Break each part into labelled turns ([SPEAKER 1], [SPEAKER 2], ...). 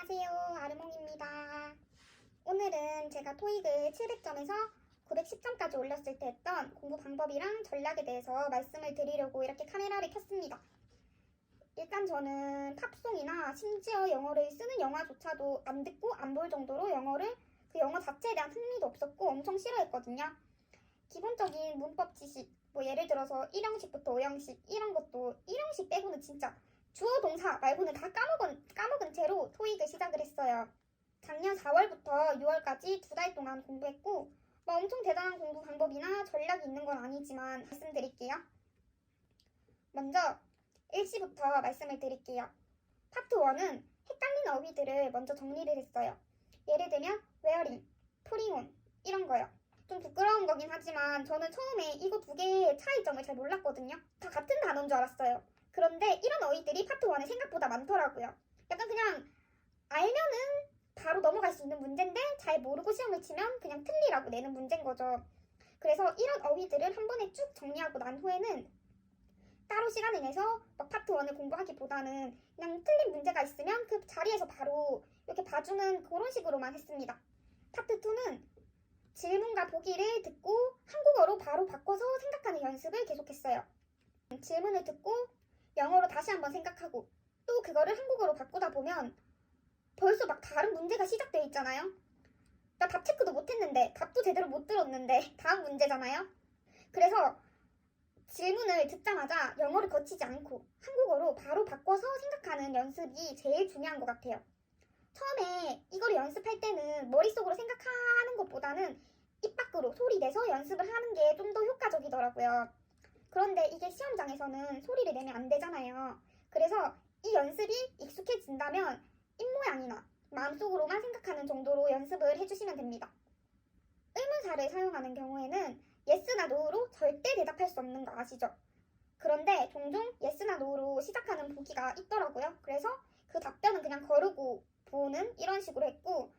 [SPEAKER 1] 안녕하세요, 아르몽입니다. 오늘은 제가 토익을 700점에서 910점까지 올렸을 때 했던 공부 방법이랑 전략에 대해서 말씀을 드리려고 이렇게 카메라를 켰습니다. 일단 저는 팝송이나 심지어 영어를 쓰는 영화조차도 안 듣고 안 볼 정도로 그 영어 자체에 대한 흥미도 없었고 엄청 싫어했거든요. 기본적인 문법 지식, 예를 들어서 1형식부터 5형식 이런 것도 1형식 빼고는 진짜 주어 동사 말고는 다 까먹은 채로 토익을 시작을 했어요. 작년 4월부터 6월까지 2달 동안 공부했고 엄청 대단한 공부 방법이나 전략이 있는 건 아니지만 말씀드릴게요. 먼저 일시부터 말씀을 드릴게요. 파트 1은 헷갈리는 어휘들을 먼저 정리를 했어요. 예를 들면 wearing, putting on 이런 거요. 좀 부끄러운 거긴 하지만 저는 처음에 이거 두 개의 차이점을 잘 몰랐거든요. 다 같은 단어인 줄 알았어요. 그런데 이런 어휘들이 파트 1에 생각보다 많더라고요. 약간 그냥 알면은 바로 넘어갈 수 있는 문제인데 잘 모르고 시험을 치면 그냥 틀리라고 내는 문제인 거죠. 그래서 이런 어휘들을 한 번에 쭉 정리하고 난 후에는 따로 시간을 내서 파트 1을 공부하기보다는 그냥 틀린 문제가 있으면 그 자리에서 바로 이렇게 봐주는 그런 식으로만 했습니다. 파트 2는 질문과 보기를 듣고 한국어로 바로 바꿔서 생각하는 연습을 계속했어요. 질문을 듣고 영어로 다시 한번 생각하고 또 그거를 한국어로 바꾸다 보면 벌써 다른 문제가 시작되어 있잖아요. 나 답 체크도 못했는데 답도 제대로 못 들었는데 다음 문제잖아요. 그래서 질문을 듣자마자 영어를 거치지 않고 한국어로 바로 바꿔서 생각하는 연습이 제일 중요한 것 같아요. 처음에 이걸 연습할 때는 머릿속으로 생각하는 것보다는 입 밖으로 소리 내서 연습을 하는 게 좀 더 효과적이더라고요. 그런데 이게 시험장에서는 소리를 내면 안 되잖아요. 그래서 이 연습이 익숙해진다면 입모양이나 마음속으로만 생각하는 정도로 연습을 해주시면 됩니다. 의문사를 사용하는 경우에는 yes나 no로 절대 대답할 수 없는 거 아시죠? 그런데 종종 yes나 no로 시작하는 보기가 있더라고요. 그래서 그 답변은 그냥 거르고 보는 이런 식으로 했고,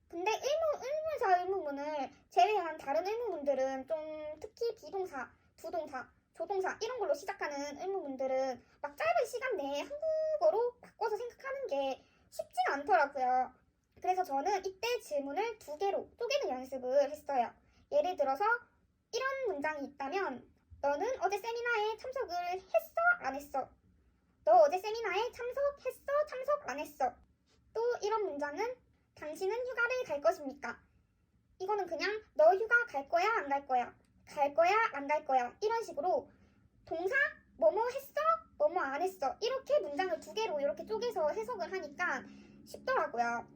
[SPEAKER 1] 근데 의문사 의문문을 제외한 다른 의문문들은 좀 특히 비동사, 부동사, 조동사 이런 걸로 시작하는 의문문들은 짧은 시간 내에 한국어로 바꿔서 생각하는 게 쉽지가 않더라고요. 그래서 저는 이때 질문을 2개로 쪼개는 연습을 했어요. 예를 들어서 이런 문장이 있다면 너는 어제 세미나에 참석을 했어? 안 했어? 너 어제 세미나에 참석했어? 참석 안 했어? 또 이런 문장은 당신은 휴가를 갈 것입니까? 이거는 그냥 너 휴가 갈 거야? 안 갈 거야? 갈 거야? 안 갈 거야? 이런 식으로 동사 뭐뭐 했어? 뭐뭐 안 했어? 이렇게 문장을 2개로 이렇게 쪼개서 해석을 하니까 쉽더라고요.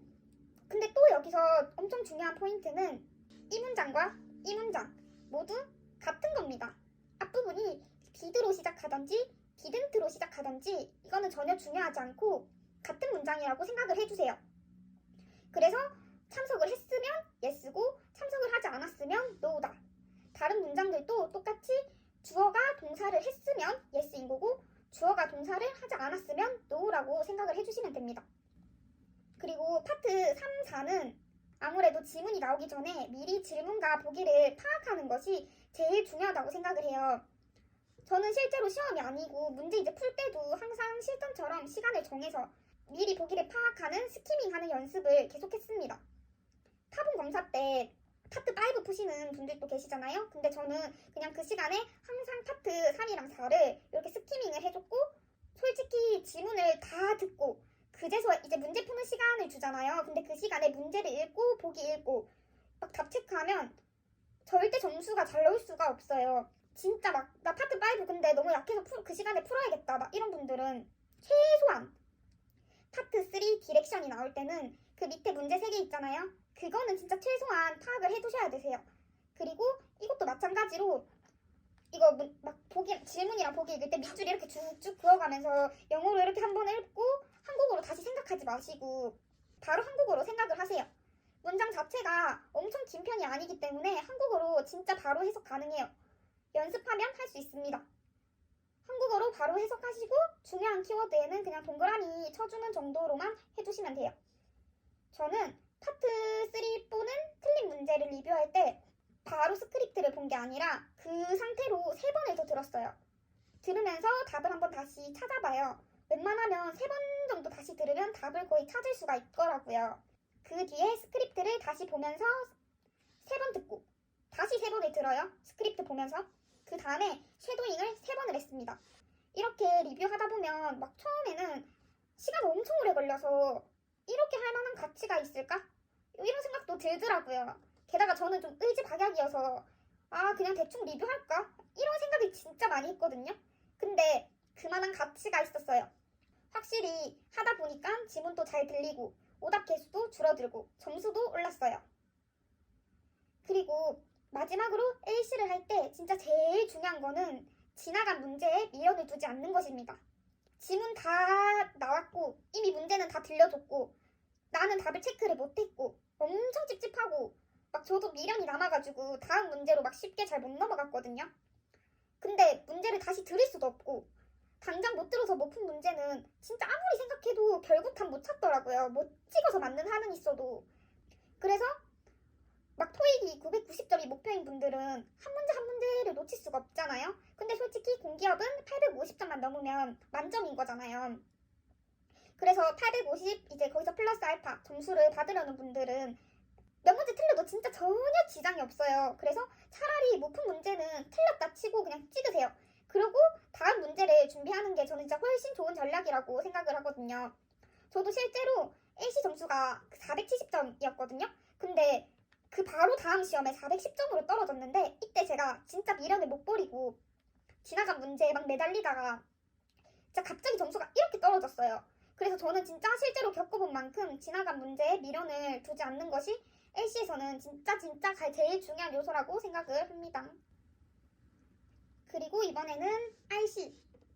[SPEAKER 1] 근데 또 여기서 엄청 중요한 포인트는 이 문장과 이 문장 모두 같은 겁니다. 앞부분이 did로 시작하던지 didn't로 시작하던지 이거는 전혀 중요하지 않고 같은 문장이라고 생각을 해주세요. 그래서 참석을 했으면 yes고 참석을 하지 않았으면 no다. 다른 문장들도 똑같이 주어가 동사를 했으면 yes인 거고 주어가 동사를 하지 않았으면 no라고 생각을 해주시면 됩니다. 그리고 파트 3, 4는 아무래도 지문이 나오기 전에 미리 질문과 보기를 파악하는 것이 제일 중요하다고 생각을 해요. 저는 실제로 시험이 아니고 문제 이제 풀 때도 항상 실전처럼 시간을 정해서 미리 보기를 파악하는 스키밍하는 연습을 계속했습니다. 타본 검사 때 파트 5 푸시는 분들도 계시잖아요. 근데 저는 그냥 그 시간에 항상 파트 3이랑 4를 이렇게 스키밍을 해줬고 솔직히 지문을 다 듣고 그제서 이제 문제 푸는 시간을 주잖아요. 근데 그 시간에 문제를 읽고 보기 읽고 답 체크하면 절대 점수가 잘 나올 수가 없어요. 진짜 나 파트 5 근데 너무 약해서 그 시간에 풀어야겠다 이런 분들은 최소한 파트 3 디렉션이 나올 때는 그 밑에 문제 3개 있잖아요. 그거는 진짜 최소한 파악을 해두셔야 되세요. 그리고 이것도 마찬가지로 이거 질문이랑 보기 읽을 때 밑줄 이렇게 쭉쭉 그어가면서 영어로 이렇게 한번 읽고 한국어로 다시 생각하지 마시고 바로 한국어로 생각을 하세요. 문장 자체가 엄청 긴 편이 아니기 때문에 한국어로 진짜 바로 해석 가능해요. 연습하면 할 수 있습니다. 한국어로 바로 해석하시고 중요한 키워드에는 그냥 동그라미 쳐주는 정도로만 해주시면 돼요. 저는 파트 3, 4는 틀린 문제를 리뷰할 때 바로 스크립트를 본 게 아니라 그 상태로 3번을 더 들었어요. 들으면서 답을 한번 다시 찾아봐요. 웬만하면 3번 정도 다시 들으면 답을 거의 찾을 수가 있더라고요. 그 뒤에 스크립트를 다시 보면서 3번 듣고 다시 3번을 들어요. 스크립트 보면서. 그 다음에 쉐도잉을 3번을 했습니다. 이렇게 리뷰하다 보면 막 처음에는 시간 엄청 오래 걸려서 이렇게 할 만한 가치가 있을까? 이런 생각도 들더라고요. 게다가 저는 좀 의지박약이어서 그냥 대충 리뷰할까? 이런 생각을 진짜 많이 했거든요. 근데 그만한 가치가 있었어요. 확실히 하다 보니까 지문도 잘 들리고 오답 개수도 줄어들고 점수도 올랐어요. 그리고 마지막으로 AC를 할 때 진짜 제일 중요한 거는 지나간 문제에 미련을 두지 않는 것입니다. 지문 다 나왔고 이미 문제는 다 들려줬고 나는 답을 체크를 못했고 엄청 찝찝하고 막 저도 미련이 남아가지고 다음 문제로 막 쉽게 잘 못 넘어갔거든요. 근데 문제를 다시 들을 수도 없고 당장 못 들어서 못 푼 문제는 진짜 아무리 생각해도 결국 답 못 찾더라고요. 못 찍어서 맞는 한은 있어도. 그래서 막 토익이 990점이 목표인 분들은 한 문제 한 문제를 놓칠 수가 없잖아요. 근데 솔직히 공기업은 850점만 넘으면 만점인 거잖아요. 그래서 850 이제 거기서 플러스 알파 점수를 받으려는 분들은 몇 문제 틀려도 진짜 전혀 지장이 없어요. 그래서 차라리 못 푼 문제는 틀렸다 치고 그냥 찍으세요. 그리고 다음 문제를 준비하는 게 저는 진짜 훨씬 좋은 전략이라고 생각을 하거든요. 저도 실제로 AC 점수가 470점이었거든요. 근데 그 바로 다음 시험에 410점으로 떨어졌는데 이때 제가 진짜 미련을 못 버리고 지나간 문제에 막 매달리다가 진짜 갑자기 점수가 이렇게 떨어졌어요. 그래서 저는 진짜 실제로 겪어본 만큼 지나간 문제에 미련을 두지 않는 것이 LC에서는 진짜 제일 중요한 요소라고 생각을 합니다. 그리고 이번에는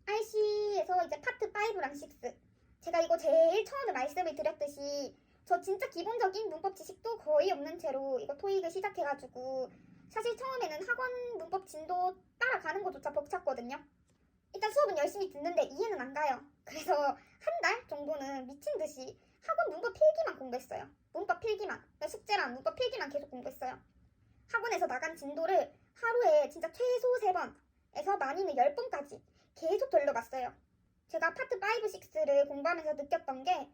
[SPEAKER 1] RC에서 이제 파트 5랑 6. 제가 이거 제일 처음에 말씀을 드렸듯이 저 진짜 기본적인 문법 지식도 거의 없는 채로 이거 토익을 시작해가지고 사실 처음에는 학원 문법 진도 따라가는 것조차 벅찼거든요. 일단 수업은 열심히 듣는데 이해는 안 가요. 그래서 한 달 정도는 미친 듯이 학원 문법 필기만 공부했어요. 문법 필기만. 숙제랑 문법 필기만 계속 공부했어요. 학원에서 나간 진도를 하루에 진짜 최소 3번에서 많이는 10번까지 계속 돌려봤어요. 제가 파트 5, 6를 공부하면서 느꼈던 게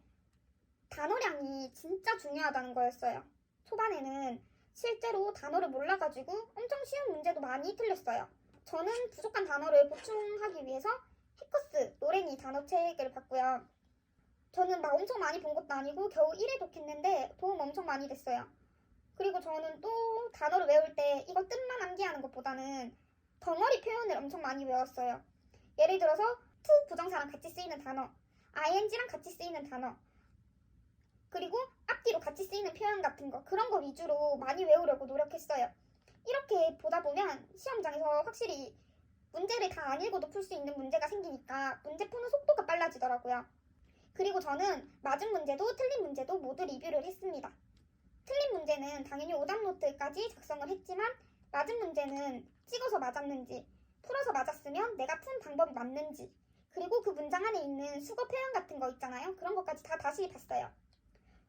[SPEAKER 1] 단어량이 진짜 중요하다는 거였어요. 초반에는 실제로 단어를 몰라가지고 엄청 쉬운 문제도 많이 틀렸어요. 저는 부족한 단어를 보충하기 위해서 해커스 노랭이 단어책을 봤고요. 저는 막 엄청 많이 본 것도 아니고 겨우 1회 독했는데 도움 엄청 많이 됐어요. 그리고 저는 또 단어를 외울 때 이거 뜻만 암기하는 것보다는 덩어리 표현을 엄청 많이 외웠어요. 예를 들어서 to 부정사랑 같이 쓰이는 단어, ing랑 같이 쓰이는 단어, 그리고 앞뒤로 같이 쓰이는 표현 같은 거 그런 거 위주로 많이 외우려고 노력했어요. 이렇게 보다 보면 시험장에서 확실히 문제를 다 안 읽어도 풀 수 있는 문제가 생기니까 문제 푸는 속도가 빨라지더라고요. 그리고 저는 맞은 문제도 틀린 문제도 모두 리뷰를 했습니다. 틀린 문제는 당연히 오답 노트까지 작성을 했지만 맞은 문제는 찍어서 맞았는지 풀어서 맞았으면 내가 푼 방법이 맞는지 그리고 그 문장 안에 있는 수거 표현 같은 거 있잖아요. 그런 것까지 다 다시 봤어요.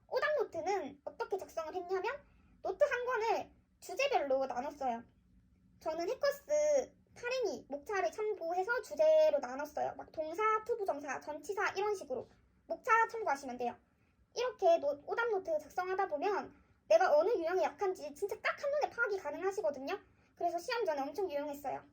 [SPEAKER 1] 오답 노트는 어떻게 작성을 했냐면 노트 한 권을 주제별로 나눴어요. 저는 해커스, 카레니, 목차를 참고해서 주제로 나눴어요. 막 동사, 투부정사, 전치사 이런 식으로 목차 참고하시면 돼요. 이렇게 오답 노트 작성하다 보면 내가 어느 유형에 약한지 진짜 딱 한눈에 파악이 가능하시거든요. 그래서 시험 전에 엄청 유용했어요.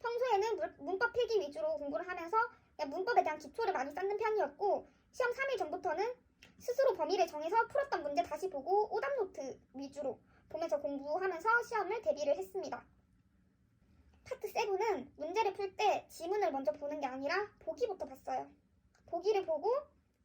[SPEAKER 1] 평소에는 문법 필기 위주로 공부를 하면서 그냥 문법에 대한 기초를 많이 쌓는 편이었고 시험 3일 전부터는 스스로 범위를 정해서 풀었던 문제 다시 보고 오답 노트 위주로 보면서 공부하면서 시험을 대비를 했습니다. 파트 7은 문제를 풀 때 지문을 먼저 보는 게 아니라 보기부터 봤어요. 보기를 보고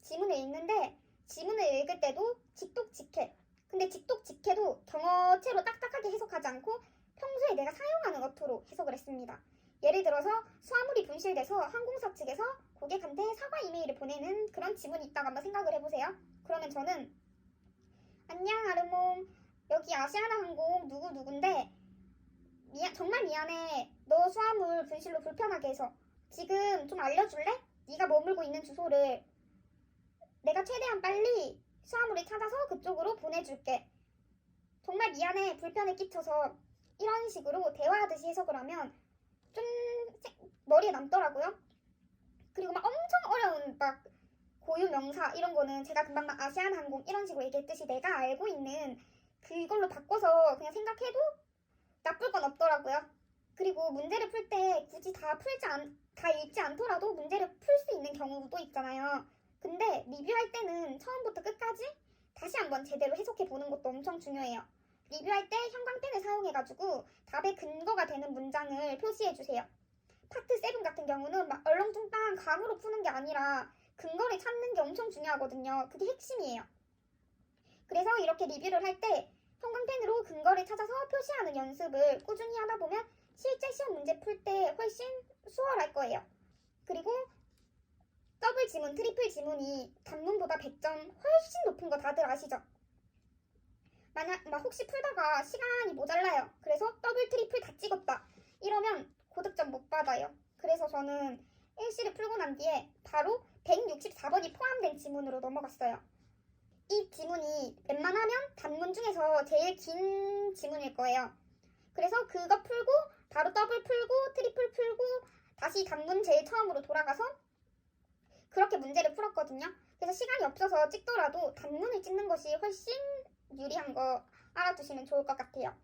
[SPEAKER 1] 지문을 읽는데 지문을 읽을 때도 직독직해. 근데 직독직해도 경어체로 딱딱하게 해석하지 않고 평소에 내가 사용하는 어투로 해석을 했습니다. 예를 들어서 수화물이 분실돼서 항공사 측에서 고객한테 사과 이메일을 보내는 그런 지문이 있다고 한번 생각을 해보세요. 그러면 저는 안녕 아르몽, 여기 아시아나항공 누구누군데 정말 미안해. 너 수화물 분실로 불편하게 해서 지금 좀 알려줄래? 네가 머물고 있는 주소를 내가 최대한 빨리 수화물을 찾아서 그쪽으로 보내줄게. 정말 미안해. 불편을 끼쳐서. 이런 식으로 대화하듯이 해석을 하면 좀 머리에 남더라고요. 그리고 막 엄청 어려운 막 고유 명사 이런 거는 제가 금방 막 아시아나항공 이런 식으로 얘기했듯이 내가 알고 있는 그걸로 바꿔서 그냥 생각해도 나쁠 건 없더라고요. 그리고 문제를 풀 때 굳이 다 읽지 않더라도 문제를 풀 수 있는 경우도 있잖아요. 근데 리뷰할 때는 처음부터 끝까지 다시 한번 제대로 해석해 보는 것도 엄청 중요해요. 리뷰할 때 형광펜을 사용해가지고 답의 근거가 되는 문장을 표시해주세요. 파트 7 같은 경우는 막 얼렁뚱땅 감으로 푸는 게 아니라 근거를 찾는 게 엄청 중요하거든요. 그게 핵심이에요. 그래서 이렇게 리뷰를 할 때 형광펜으로 근거를 찾아서 표시하는 연습을 꾸준히 하다 보면 실제 시험 문제 풀 때 훨씬 수월할 거예요. 그리고 더블 지문, 트리플 지문이 단문보다 100점 훨씬 높은 거 다들 아시죠? 만약 막 혹시 풀다가 시간이 모자라요. 그래서 더블, 트리플 다 찍었다. 이러면 고득점 못 받아요. 그래서 저는 1시를 풀고 난 뒤에 바로 164번이 포함된 지문으로 넘어갔어요. 이 지문이 웬만하면 단문 중에서 제일 긴 지문일 거예요. 그래서 그거 풀고 바로 더블 풀고 트리플 풀고 다시 단문 제일 처음으로 돌아가서 그렇게 문제를 풀었거든요. 그래서 시간이 없어서 찍더라도 단문을 찍는 것이 훨씬 유리한 거 알아두시면 좋을 것 같아요.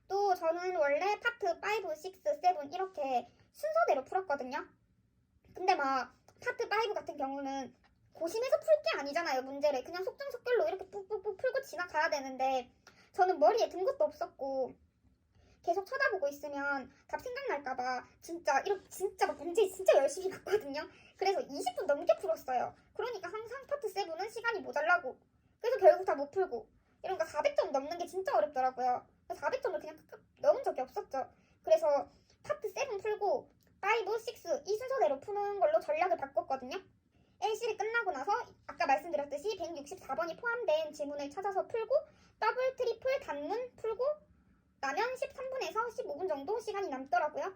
[SPEAKER 1] 또 저는 원래 파트 5, 6, 7 이렇게 순서대로 풀었거든요. 근데 막 파트 5 같은 경우는 고심해서 풀 게 아니잖아요. 문제를 그냥 속전속결로 이렇게 푹푹푹 풀고 지나가야 되는데 저는 머리에 든 것도 없었고 계속 쳐다보고 있으면 답 생각날까봐 진짜 막 문제 진짜 열심히 봤거든요. 그래서 20분 넘게 풀었어요. 그러니까 항상 파트 7은 시간이 모자라고 그래서 결국 다 못 풀고 이러니까 400점 넘는 게 진짜 어렵더라고요. 400점을 그냥 넘은 적이 없었죠. 그래서 파트 7 풀고 5, 6 이 순서대로 푸는 걸로 전략을 바꿨거든요. L실이 끝나고 나서 아까 말씀드렸듯이 164번이 포함된 지문을 찾아서 풀고 더블, 트리플, 단문 풀고 나면 13분에서 15분 정도 시간이 남더라고요.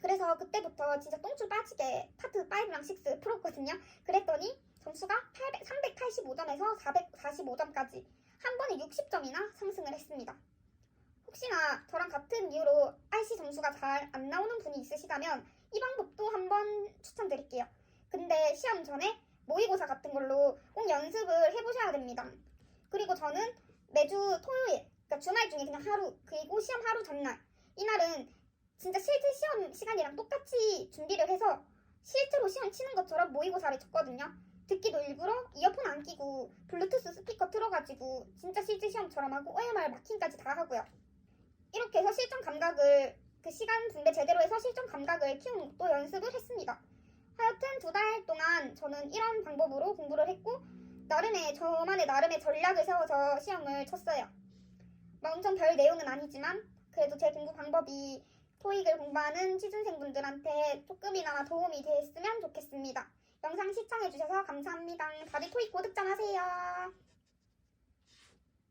[SPEAKER 1] 그래서 그때부터 진짜 똥줄 빠지게 파트 5랑 6 풀었거든요. 그랬더니 점수가 385점에서 445점까지 한 번에 60점이나 상승을 했습니다. 혹시나 저랑 같은 이유로 RC 점수가 잘 안 나오는 분이 있으시다면 이 방법도 한번 추천드릴게요. 근데 시험 전에 모의고사 같은 걸로 꼭 연습을 해보셔야 됩니다. 그리고 저는 매주 토요일, 그러니까 주말 중에 그냥 하루, 그리고 시험 하루 전날 이날은 진짜 실제 시험 시간이랑 똑같이 준비를 해서 실제로 시험 치는 것처럼 모의고사를 쳤거든요. 듣기도 일부러 이어폰 안 끼고 블루투스 스피커 틀어가지고 진짜 실제 시험처럼 하고 OMR 마킹까지 다 하고요. 이렇게 해서 실전 감각을 그 시간 분배 제대로 해서 실전 감각을 키우는 것도 연습을 했습니다. 하여튼 2달 동안 저는 이런 방법으로 공부를 했고 저만의 나름의 전략을 세워서 시험을 쳤어요. 막 엄청 별 내용은 아니지만 그래도 제 공부 방법이 토익을 공부하는 취준생분들한테 조금이나마 도움이 됐으면 좋겠습니다. 영상 시청해주셔서 감사합니다. 다들 토익 고득점 하세요.